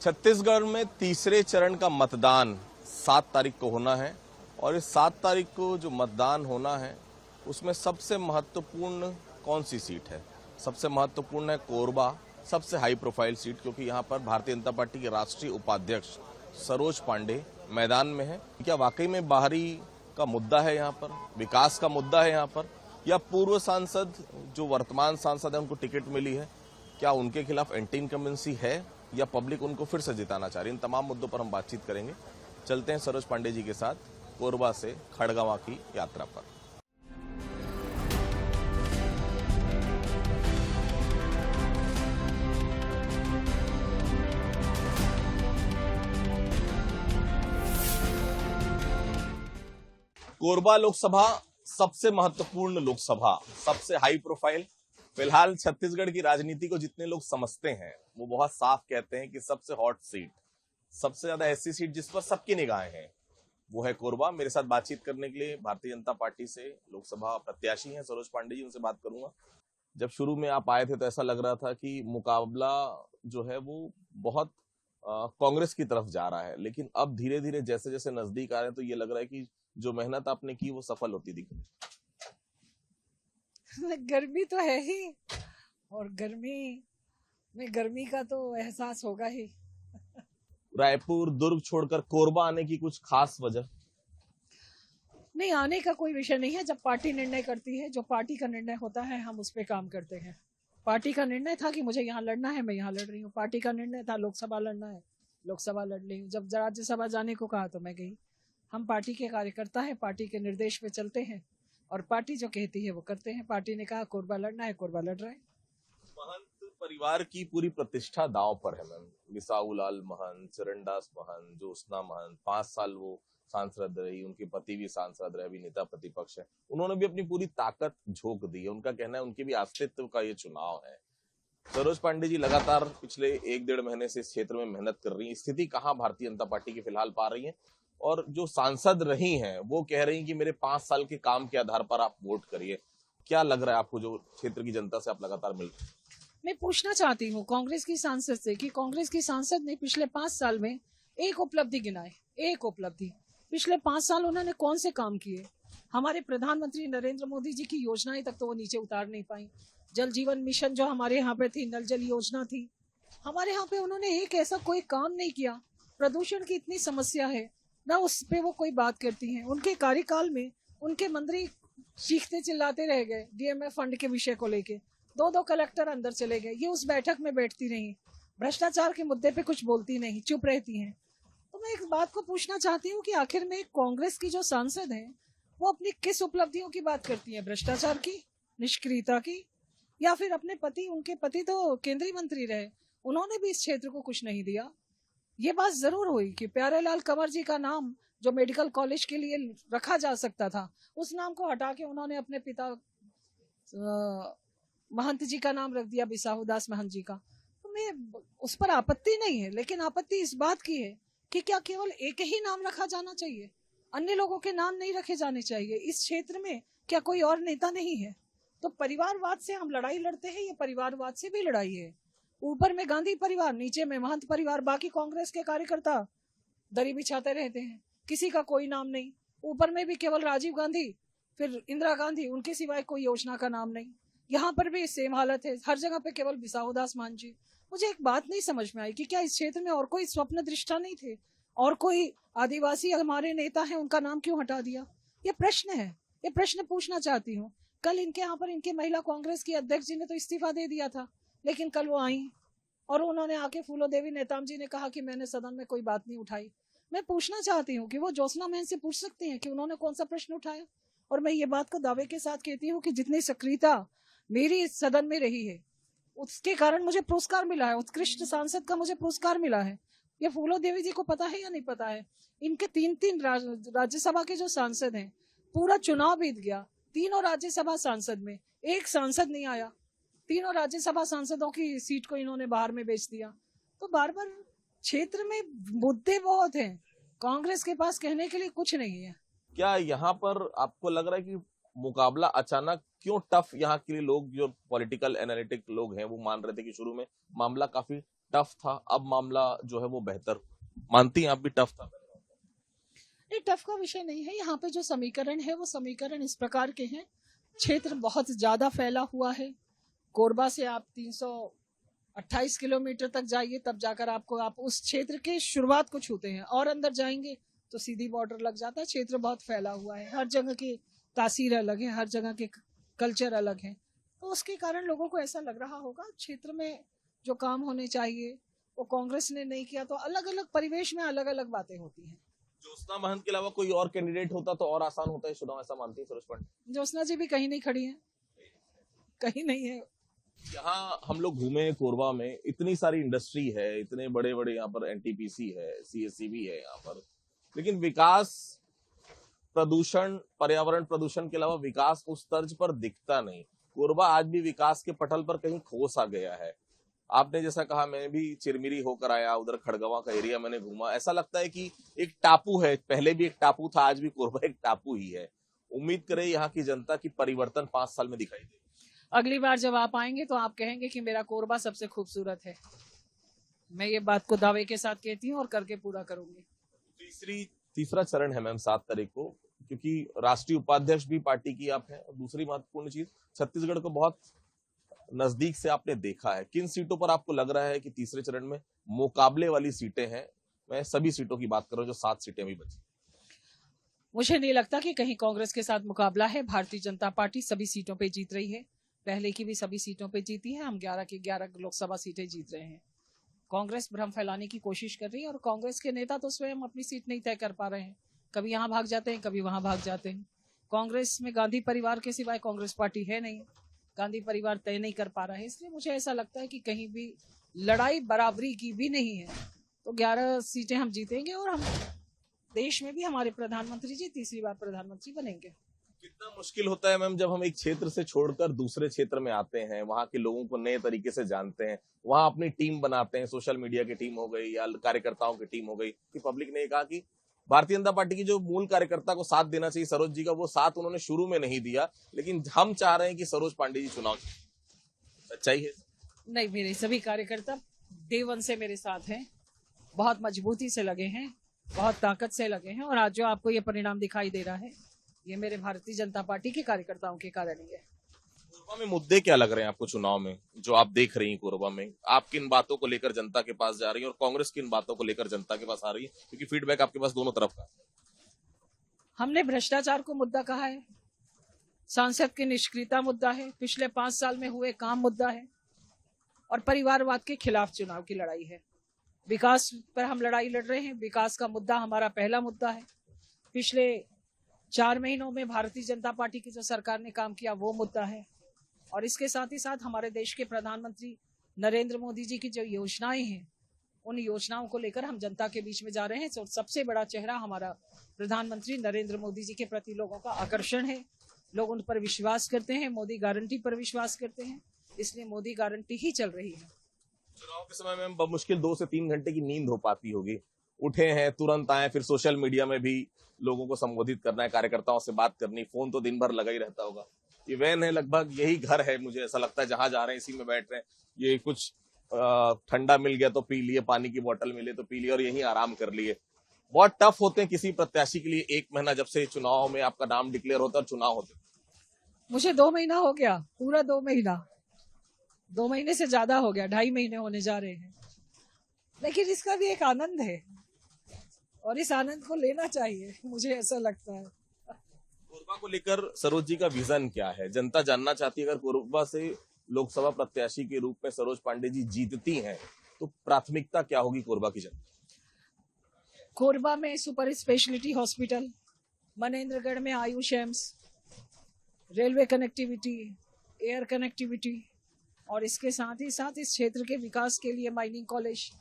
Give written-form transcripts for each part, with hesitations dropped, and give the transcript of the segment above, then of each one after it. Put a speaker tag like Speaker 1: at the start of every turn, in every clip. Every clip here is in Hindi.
Speaker 1: छत्तीसगढ़ में तीसरे चरण का मतदान 7 तारीख को होना है और इस 7 तारीख को जो मतदान होना है उसमें सबसे महत्वपूर्ण कौन सी सीट है? सबसे महत्वपूर्ण है कोरबा, सबसे हाई प्रोफाइल सीट, क्योंकि यहाँ पर भारतीय जनता पार्टी के राष्ट्रीय उपाध्यक्ष सरोज पांडे मैदान में है। क्या वाकई में बाहरी का मुद्दा है यहाँ पर, विकास का मुद्दा है यहाँ पर, या पूर्व सांसद जो वर्तमान सांसद है उनको टिकट मिली है, क्या उनके खिलाफ एंटी इनकम्बेंसी है या पब्लिक उनको फिर से जिताना चाह रही है? इन तमाम मुद्दों पर हम बातचीत करेंगे। चलते हैं सरोज पांडे जी के साथ कोरबा से खड़गवां की यात्रा पर। कोरबा लोकसभा सबसे महत्वपूर्ण लोकसभा, सबसे हाई प्रोफाइल। फिलहाल छत्तीसगढ़ की राजनीति को जितने लोग समझते हैं वो बहुत साफ कहते हैं कि सबसे हॉट सीट, सबसे ज्यादा ऐसी सीट जिस पर सबकी निगाहें हैं, वो है कोरबा। मेरे साथ बातचीत करने के लिए भारतीय जनता पार्टी से लोकसभा प्रत्याशी हैं सरोज पांडे जी, उनसे बात करूंगा। जब शुरू में आप आए थे तो ऐसा लग रहा था कि मुकाबला जो है वो बहुत कांग्रेस की तरफ जा रहा है, लेकिन अब धीरे धीरे जैसे जैसे नजदीक आ रहे हैं तो ये लग रहा है कि जो मेहनत आपने की वो सफल होती दिख रही है।
Speaker 2: गर्मी तो है ही, और गर्मी का तो एहसास होगा ही।
Speaker 1: रायपुर दुर्ग छोड़कर कोरबा आने की कुछ खास वजह?
Speaker 2: नहीं, आने का कोई विषय नहीं है। जब पार्टी निर्णय करती है, जो पार्टी का निर्णय होता है, हम उस पर काम करते हैं। पार्टी का निर्णय था कि मुझे यहाँ लड़ना है, मैं यहाँ लड़ रही हूँ। पार्टी का निर्णय था लोकसभा लड़ना है, लोकसभा लड़ रही हूँ। जब राज्यसभा जाने को कहा तो मैं गई। हम पार्टी के कार्यकर्ता हैं, पार्टी के निर्देश पे चलते हैं और पार्टी जो कहती है वो करते हैं। पार्टी ने कहा कोरबा लड़ना है, कोरबा लड़ रहे हैं।
Speaker 1: महंत परिवार की पूरी प्रतिष्ठा दांव पर है मैम। बिसाऊलाल महंत, चरणदास महंत, ज्योत्सना महंत, 5 साल वो सांसद रही, उनके पति भी सांसद रहे, अभी नेता प्रतिपक्ष है। उन्होंने भी अपनी पूरी ताकत झोंक दी है। उनका कहना है उनके भी अस्तित्व का ये चुनाव है। सरोज पांडे जी लगातार पिछले 1-1.5 महीने से इस क्षेत्र में मेहनत कर रही है। स्थिति कहाँ भारतीय जनता पार्टी की फिलहाल पा रही है? और जो सांसद रही हैं वो कह रही हैं कि मेरे 5 साल के काम के आधार पर आप वोट करिए। क्या लग रहा है आपको, जो क्षेत्र की जनता से आप लगातार मिल रहे हैं?
Speaker 2: मैं पूछना चाहती हूँ कांग्रेस की सांसद से कि कांग्रेस की सांसद ने पिछले 5 साल में एक उपलब्धि गिनाए, एक उपलब्धि। पिछले 5 साल उन्होंने कौन से काम किए? हमारे प्रधानमंत्री नरेंद्र मोदी जी की योजनाएं तक तो वो नीचे उतार नहीं पाई। जल जीवन मिशन जो हमारे यहाँ पे थी, नल जल योजना थी, हमारे यहाँ पे उन्होंने एक ऐसा कोई काम नहीं किया। प्रदूषण की इतनी समस्या है ना, उस पे वो कोई बात करती हैं। उनके कार्यकाल में उनके मंत्री चीखते चिल्लाते रह गए डीएमएफ फंड के विषय को लेके। 2 कलेक्टर अंदर चले गए। ये उस बैठक में बैठती रही, भ्रष्टाचार के मुद्दे पे कुछ बोलती नहीं, चुप रहती हैं। तो मैं एक बात को पूछना चाहती हूँ कि आखिर में कांग्रेस की जो सांसद हैं वो अपनी किस उपलब्धियों की बात करती हैं? भ्रष्टाचार की, निष्क्रियता की, या फिर अपने पति? उनके पति तो केंद्रीय मंत्री रहे, उन्होंने भी इस क्षेत्र को कुछ नहीं दिया। ये बात जरूर हुई कि प्यारेलाल कंवर जी का नाम जो मेडिकल कॉलेज के लिए रखा जा सकता था, उस नाम को हटा के उन्होंने अपने पिता महंत जी का नाम रख दिया, बिसाहूदास महंत जी का। तो मैं उस पर आपत्ति नहीं है, लेकिन आपत्ति इस बात की है कि क्या केवल एक ही नाम रखा जाना चाहिए? अन्य लोगों के नाम नहीं रखे जाने चाहिए? इस क्षेत्र में क्या कोई और नेता नहीं है? तो परिवारवाद से हम लड़ाई लड़ते हैं, ये परिवारवाद से भी लड़ाई है। ऊपर में गांधी परिवार, नीचे में महंत परिवार, बाकी कांग्रेस के कार्यकर्ता दरी बिछाते रहते हैं, किसी का कोई नाम नहीं। ऊपर में भी केवल राजीव गांधी, फिर इंदिरा गांधी, उनके सिवाय कोई योजना का नाम नहीं। यहाँ पर भी सेम हालत है, हर जगह पे केवल बिसाहूदास महंत जी। मुझे एक बात नहीं समझ में आई कि क्या इस क्षेत्र में और कोई स्वप्न दृष्टा नहीं थे? और कोई आदिवासी हमारे नेता है, उनका नाम क्यों हटा दिया? ये प्रश्न है, ये प्रश्न पूछना चाहती हूँ। कल इनके यहाँ पर इनके महिला कांग्रेस की अध्यक्ष जी ने तो इस्तीफा दे दिया था, लेकिन कल वो आई और उन्होंने आके फूलो देवी नेताम जी ने कहा कि मैंने सदन में कोई बात नहीं उठाई। मैं पूछना चाहती हूँ कि वो ज्योत्सना महंत से पूछ सकती हैं कि उन्होंने कौन सा प्रश्न उठाया। और मैं ये बात को दावे के साथ कहती हूँ कि जितनी सक्रियता मेरी इस सदन में रही है उसके कारण मुझे पुरस्कार मिला है, उत्कृष्ट सांसद का मुझे पुरस्कार मिला है। ये फूलो देवी जी को पता है या नहीं पता है? इनके 3 राज्यसभा के जो सांसद हैं, पूरा चुनाव बीत गया, तीनों राज्यसभा सांसद में एक सांसद नहीं आया। तीनों राज्यसभा सांसदों की सीट को इन्होंने बाहर में बेच दिया। तो बार बार क्षेत्र में मुद्दे बहुत हैं, कांग्रेस के पास कहने के लिए कुछ नहीं है।
Speaker 1: क्या यहाँ पर आपको लग रहा है कि मुकाबला अचानक क्यों टफ यहाँ के लिए? लोग जो पॉलिटिकल एनालिटिक लोग हैं वो मान रहे थे कि शुरू में मामला काफी टफ था, अब मामला जो है वो बेहतर, मानती हैं आप भी टफ था?
Speaker 2: ये टफ का विषय नहीं है। यहाँ पे जो समीकरण है वो समीकरण इस प्रकार के हैं। क्षेत्र बहुत ज्यादा फैला हुआ है। कोरबा से आप 328 किलोमीटर तक जाइए, तब जाकर आप उस क्षेत्र के शुरुआत को छूते हैं, और अंदर जाएंगे तो सीधी बॉर्डर लग जाता है। क्षेत्र बहुत फैला हुआ है, हर जगह की तासीर अलग है, हर जगह के कल्चर अलग है। तो उसके कारण लोगों को ऐसा लग रहा होगा क्षेत्र में जो काम होने चाहिए वो कांग्रेस ने नहीं किया। तो अलग अलग परिवेश में अलग अलग बातें होती हैं।
Speaker 1: ज्योत्सना महंत के अलावा कोई और कैंडिडेट होता तो और आसान होता है चुनाव, ऐसा मानती है सरोज पांडे?
Speaker 2: ज्योत्सना जी भी कहीं नहीं खड़ी है, कहीं नहीं है।
Speaker 1: यहाँ हम लोग घूमे कोरबा में, इतनी सारी इंडस्ट्री है, इतने बड़े बड़े यहाँ पर एनटीपीसी है, सीएससी भी है यहाँ पर, लेकिन विकास, प्रदूषण, पर्यावरण प्रदूषण के अलावा विकास उस तर्ज पर दिखता नहीं। कोरबा आज भी विकास के पटल पर कहीं खो सा गया है। आपने जैसा कहा, मैं भी चिरमिरी होकर आया, उधर खड़गवा का एरिया मैंने घूमा, ऐसा लगता है कि एक टापू है, पहले भी एक टापू था, आज भी कोरबा एक टापू ही है। उम्मीद करें यहाँ की जनता की परिवर्तन 5 साल में दिखाई दे।
Speaker 2: अगली बार जब आप आएंगे तो आप कहेंगे कि मेरा कोरबा सबसे खूबसूरत है। मैं ये बात को दावे के साथ कहती हूँ और करके पूरा करूंगी।
Speaker 1: तीसरा चरण है मैम 7 तारीख को, क्योंकि राष्ट्रीय उपाध्यक्ष भी पार्टी की आप हैं, और दूसरी महत्वपूर्ण चीज, छत्तीसगढ़ को बहुत नजदीक से आपने देखा है। किन सीटों पर आपको लग रहा है कि तीसरे चरण में मुकाबले वाली सीटें हैं? मैं सभी सीटों की बात कर रहा हूं, जो 7 सीटें अभी बची।
Speaker 2: मुझे नहीं लगता कि कहीं कांग्रेस के साथ मुकाबला है। भारतीय जनता पार्टी सभी सीटों पे जीत रही है, पहले की भी सभी सीटों पे जीती है। हम 11 की 11 लोकसभा सीटें जीत रहे हैं। कांग्रेस भ्रम फैलाने की कोशिश कर रही है, और कांग्रेस के नेता तो स्वयं अपनी सीट नहीं तय कर पा रहे हैं। कभी यहाँ भाग जाते हैं, कभी वहां भाग जाते हैं। कांग्रेस में गांधी परिवार के सिवाय कांग्रेस पार्टी है नहीं, गांधी परिवार तय नहीं कर पा रहा है। इसलिए मुझे ऐसा लगता है कि कहीं भी लड़ाई बराबरी की भी नहीं है। तो 11 सीटें हम जीतेंगे, और हम देश में भी हमारे प्रधानमंत्री जी तीसरी बार प्रधानमंत्री बनेंगे।
Speaker 1: कितना मुश्किल होता है मैम जब हम एक क्षेत्र से छोड़कर दूसरे क्षेत्र में आते हैं, वहां के लोगों को नए तरीके से जानते हैं, वहां अपनी टीम बनाते हैं, सोशल मीडिया की टीम हो गई या कार्यकर्ताओं की टीम हो गई, कि पब्लिक ने कहा कि भारतीय जनता पार्टी की जो मूल कार्यकर्ता को साथ देना चाहिए सरोज जी का, वो साथ उन्होंने शुरू में नहीं दिया, लेकिन हम चाह रहे हैं कि सरोज पांडे जी चुनाव। सच्चाई है?
Speaker 2: नहीं, मेरे सभी कार्यकर्ता डे वन से मेरे साथ हैं, बहुत मजबूती से लगे हैं, बहुत ताकत से लगे हैं, और आज जो आपको ये परिणाम दिखाई दे रहा है, ये मेरे भारतीय जनता पार्टी के कार्यकर्ताओं के कारण ही है।
Speaker 1: कोरबा में मुद्दे क्या लग रहे हैं आपको चुनाव में, जो आप देख रही हैं कोरबा में? आप किन बातों को लेकर जनता के पास जा रही हैं, और कांग्रेस किन बातों को लेकर जनता के पास आ रही है, क्योंकि फीडबैक आपके पास दोनों तरफ का?
Speaker 2: हमने भ्रष्टाचार को मुद्दा कहा है, सांसद की निष्क्रियता मुद्दा है, पिछले 5 साल में हुए काम मुद्दा है, और परिवारवाद के खिलाफ चुनाव की लड़ाई है। विकास पर हम लड़ाई लड़ रहे हैं, विकास का मुद्दा हमारा पहला मुद्दा है। पिछले 4 महीनों में भारतीय जनता पार्टी की जो सरकार ने काम किया वो मुद्दा है, और इसके साथ ही साथ हमारे देश के प्रधानमंत्री नरेंद्र मोदी जी की जो योजनाएं हैं, उन योजनाओं को लेकर हम जनता के बीच में जा रहे हैं। तो सबसे बड़ा चेहरा हमारा प्रधानमंत्री नरेंद्र मोदी जी के प्रति लोगों का आकर्षण है। लोग उन पर विश्वास करते हैं, मोदी गारंटी पर विश्वास करते हैं, इसलिए मोदी गारंटी ही चल रही है।
Speaker 1: चुनाव के समय में मुश्किल 2 से 3 घंटे की नींद हो पाती होगी, उठे हैं तुरंत आए, फिर सोशल मीडिया में भी लोगों को संबोधित करना है, कार्यकर्ताओं से बात करनी, फोन तो दिन भर लगा ही रहता होगा। ये वैन है, लगभग यही घर है, मुझे ऐसा लगता है, जहां जा रहे हैं इसी में बैठ रहे हैं। ये कुछ ठंडा मिल गया तो पी लिए, पानी की बोतल मिले तो पी लिए, और यहीं आराम कर लिए। बहुत टफ होते हैं किसी प्रत्याशी के लिए 1 महीना, जब से चुनाव में आपका नाम डिक्लेयर होता है, चुनाव होते।
Speaker 2: मुझे 2 महीना हो गया, पूरा 2 महीना, 2 महीने से ज्यादा हो गया, 2.5 महीने होने जा रहे हैं। लेकिन इसका भी एक आनंद है, और इस आनंद को लेना चाहिए, मुझे ऐसा लगता है।
Speaker 1: कोरबा को लेकर सरोज जी का विजन क्या है? जनता जानना चाहती है, अगर कोरबा से लोकसभा प्रत्याशी के रूप में सरोज पांडे जी जीतती हैं, तो प्राथमिकता क्या होगी कोरबा की जनता?
Speaker 2: कोरबा में सुपर स्पेशलिटी हॉस्पिटल, मनेंद्रगढ़ में Ayush AIIMS, railway connectivity, air connectivity, और इसके साथ ही साथ इस क्षेत्र के विकास के लिए mining college,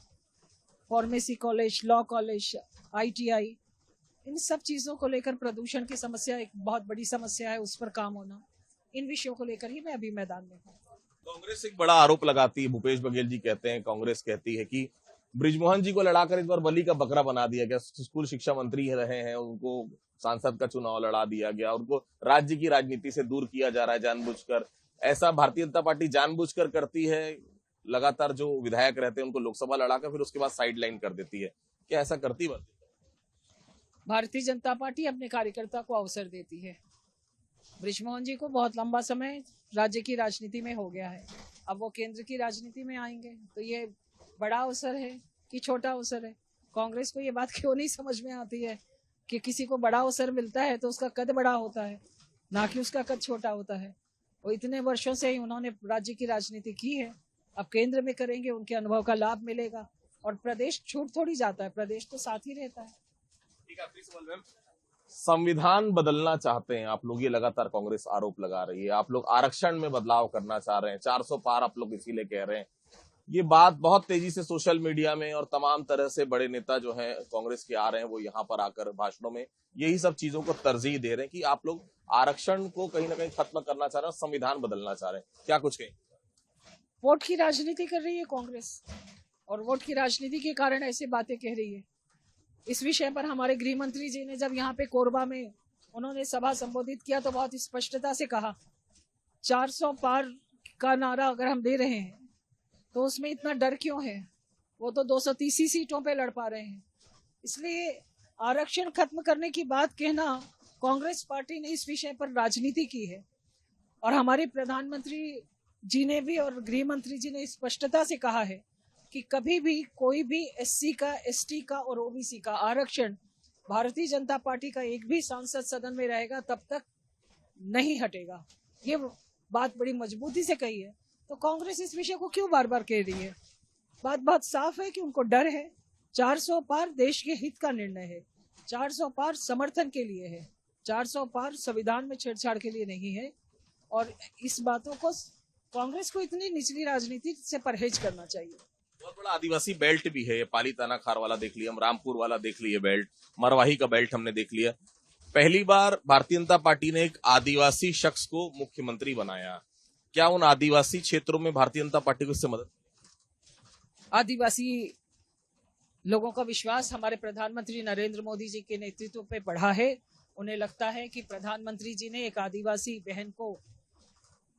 Speaker 2: pharmacy college, law college, ITI, इन सब चीजों को लेकर, प्रदूषण की समस्या एक बहुत बड़ी समस्या है, उस पर काम होना, इन विषयों को लेकर ही मैं अभी मैदान में हूँ।
Speaker 1: कांग्रेस एक बड़ा आरोप लगाती है, भूपेश बघेल जी कहते हैं, कांग्रेस कहती है कि बृजमोहन जी को लड़ाकर इस बार बलि का बकरा बना दिया गया। स्कूल शिक्षा मंत्री रहे हैं, उनको सांसद का चुनाव लड़ा दिया गया, उनको राज्य की राजनीति से दूर किया जा रहा है जानबूझकर। ऐसा भारतीय जनता पार्टी जानबूझकर करती है लगातार जो विधायक रहते हैं उनको लोकसभा लड़ाकर फिर उसके बाद साइड लाइन कर देती है। क्या ऐसा करती है?
Speaker 2: भारतीय जनता पार्टी अपने कार्यकर्ता को अवसर देती है। बृजमोहन जी को बहुत लंबा समय राज्य की राजनीति में हो गया है, अब वो केंद्र की राजनीति में आएंगे तो ये बड़ा अवसर है कि छोटा अवसर है? कांग्रेस को ये बात क्यों नहीं समझ में आती है कि किसी को बड़ा अवसर मिलता है तो उसका कद बड़ा होता है, ना कि उसका कद छोटा होता है। वो इतने वर्षों से ही उन्होंने राज्य की राजनीति की है, अब केंद्र में करेंगे, उनके अनुभव का लाभ मिलेगा। और प्रदेश छूट थोड़ी जाता है, प्रदेश तो साथ ही रहता है।
Speaker 1: ठीक है, प्लीज सवाल मैम। संविधान बदलना चाहते हैं आप लोग, ये लगातार कांग्रेस आरोप लगा रही है। आप लोग आरक्षण में बदलाव करना चाह रहे हैं, 400 पार आप लोग इसीलिए कह रहे हैं। ये बात बहुत तेजी से सोशल मीडिया में और तमाम तरह से बड़े नेता जो हैं कांग्रेस के आ रहे हैं, वो यहाँ पर आकर भाषणों में यही सब चीजों को तरजीह दे रहे हैं कि आप लोग आरक्षण को कहीं ना कहीं खत्म करना चाह रहे हैं, संविधान बदलना चाह रहे हैं। क्या कुछ कहें?
Speaker 2: वोट की राजनीति कर रही है कांग्रेस और वोट की राजनीति के कारण ऐसी बातें कह रही है। इस विषय पर हमारे गृह मंत्री जी ने जब यहाँ पे कोरबा में उन्होंने सभा संबोधित किया तो बहुत स्पष्टता से कहा 400 पार का नारा अगर हम दे रहे हैं तो उसमें इतना डर क्यों है? वो तो 230 ही सीटों पे लड़ पा रहे हैं। इसलिए आरक्षण खत्म करने की बात कहना, कांग्रेस पार्टी ने इस विषय पर राजनीति की है और हमारे प्रधानमंत्री जी ने भी और गृह मंत्री जी ने स्पष्टता से कहा है कि कभी भी कोई भी एससी का, एसटी का और ओबीसी का आरक्षण भारतीय जनता पार्टी का एक भी सांसद सदन में रहेगा तब तक नहीं हटेगा। ये बात बड़ी मजबूती से कही है। तो कांग्रेस इस विषय को क्यों बार बार कह रही है? बात बहुत साफ है कि उनको डर है। 400 पार देश के हित का निर्णय है, 400 पार समर्थन के लिए है, 400 पार संविधान में छेड़छाड़ के लिए नहीं है। और इस बातों को कांग्रेस को इतनी निचली राजनीति से परहेज करना चाहिए।
Speaker 1: बहुत बड़ा आदिवासी बेल्ट भी है, पाली ताना खार वाला देख लिया, हम रामपुर वाला देख लिए बेल्ट, मरवाही का बेल्ट हमने देख लिया। पहली बार भारतीय जनता पार्टी ने एक आदिवासी शख्स को मुख्यमंत्री बनाया। क्या उन आदिवासी क्षेत्रों में भारतीय जनता पार्टी को इससे मदद?
Speaker 2: आदिवासी लोगों का विश्वास हमारे प्रधानमंत्री नरेंद्र मोदी जी के नेतृत्व पे बढ़ा है। उन्हें लगता है कि प्रधानमंत्री जी ने एक आदिवासी बहन को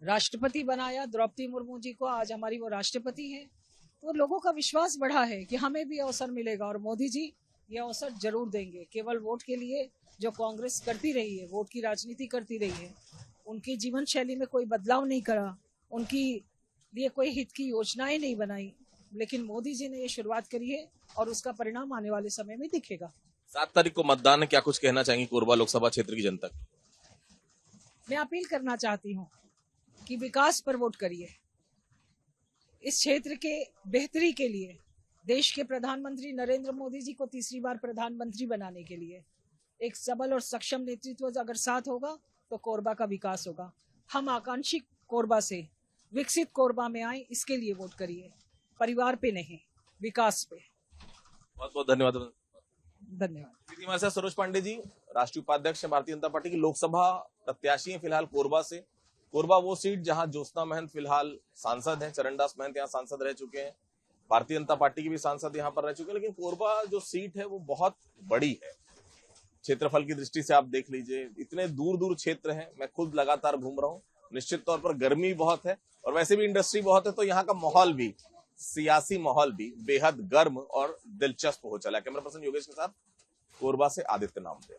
Speaker 2: राष्ट्रपति बनाया, द्रौपदी मुर्मू जी को, आज हमारी वो राष्ट्रपति हैं। तो लोगों का विश्वास बढ़ा है कि हमें भी अवसर मिलेगा और मोदी जी ये अवसर जरूर देंगे। केवल वोट के लिए जो कांग्रेस करती रही है, वोट की राजनीति करती रही है, उनकी जीवन शैली में कोई बदलाव नहीं करा, उनकी लिए कोई हित की योजनाएं नहीं बनाई, लेकिन मोदी जी ने ये शुरुआत करी है और उसका परिणाम आने वाले समय में दिखेगा।
Speaker 1: 7 तारीख को मतदान है, क्या कुछ कहना चाहेंगे कोरबा लोकसभा क्षेत्र की जनता?
Speaker 2: मैं अपील करना चाहती हूँ कि विकास पर वोट करिए। इस क्षेत्र के बेहतरी के लिए, देश के प्रधानमंत्री नरेंद्र मोदी जी को तीसरी बार प्रधानमंत्री बनाने के लिए एक सबल और सक्षम नेतृत्व अगर साथ होगा तो कोरबा का विकास होगा। हम आकांक्षी कोरबा से विकसित कोरबा में आए, इसके लिए वोट करिए, परिवार पे नहीं, विकास पे।
Speaker 1: बहुत बहुत धन्यवाद।
Speaker 2: धन्यवाद।
Speaker 1: हमारे साथ सरोज पांडे जी, राष्ट्रीय उपाध्यक्ष है भारतीय जनता पार्टी की, लोकसभा प्रत्याशी हैं फिलहाल कोरबा से। कोरबा वो सीट जहां ज्योत्सना महंत फिलहाल सांसद हैं, चरणदास महंत यहाँ सांसद रह चुके हैं, भारतीय जनता पार्टी के भी सांसद यहाँ पर रह चुके हैं। लेकिन कोरबा जो सीट है वो बहुत बड़ी है, क्षेत्रफल की दृष्टि से आप देख लीजिए, इतने दूर दूर क्षेत्र हैं। मैं खुद लगातार घूम रहा हूँ, निश्चित तौर पर गर्मी बहुत है और वैसे भी इंडस्ट्री बहुत है, तो यहाँ का माहौल भी, सियासी माहौल भी बेहद गर्म और दिलचस्प हो चला है। कैमरा पर्सन योगेश के साथ कोरबा से आदित्य नामदेव।